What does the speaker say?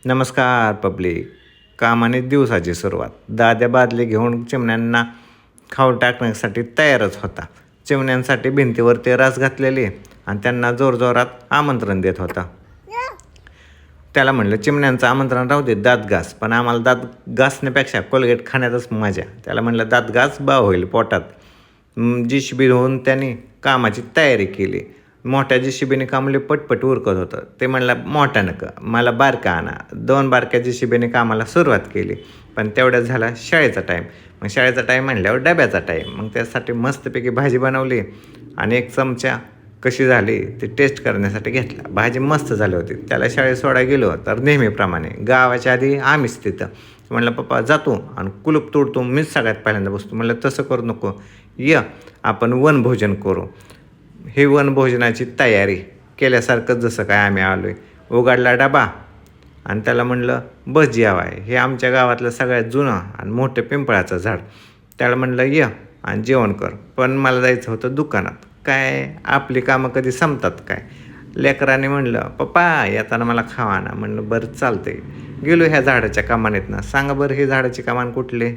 नमस्कार पब्लिक. कामाने दिवसाची सुरुवात. दाद्या बादली घेऊन चिमण्यांना खाऊ टाकण्यासाठी तयारच होता. चिमण्यांसाठी भिंतीवरती रास घातलेली आणि त्यांना जोरजोरात आमंत्रण देत होता. त्याला म्हणलं, चिमण्यांचं आमंत्रण राहू दे, दात घास. पण आम्हाला दात घासण्यापेक्षा कोलगेट खाण्यातच मजा. त्याला म्हणलं, दात घास, बा होईल पोटात. JCB होऊन त्याने कामाची तयारी केली. मोठ्या JCBने काम लई पटपट उरकत होतं. ते म्हणलं, मोठा नका, मला बारका आणा. 2 बारक्या JCBने कामाला सुरुवात केली. पण तेवढ्यात झाला शाळेचा टाईम. मग शाळेचा टाईम म्हणल्यावर डब्याचा टाईम. मग त्यासाठी मस्तपैकी भाजी बनवली आणि 1 चमचा कशी झाली ते टेस्ट करण्यासाठी घेतला. भाजी मस्त झाली होती. त्याला शाळेत सोडायला गेलो तर नेहमीप्रमाणे गावाच्या आधी आम्हीच तिथं. म्हणलं, पप्पा जातो आणि कुलूप तोडतो, मीच सगळ्यात पहिल्यांदा बसतो. म्हणलं, तसं करू नको, आपण वनभोजन करू. ही वनभोजनाची तयारी केल्यासारखं जसं काय आम्ही आलो आहे. उघडला डबा आणि त्याला म्हणलं, बस जेवा आहे. हे आमच्या गावातलं सगळ्यात जुनं आणि मोठं पिंपळाचं झाड. त्याला म्हणलं, आणि जेवण कर. पण मला जायचं होतं दुकानात. काय आपली कामं कधी संपतात काय. लेकराने म्हणलं, पप्पा येताना मला खावा ना. म्हणलं, बरं चालतंय. गेलो ह्या झाडाच्या कामानेत ना. सांगा बरं, हे झाडाची कामान कुठले?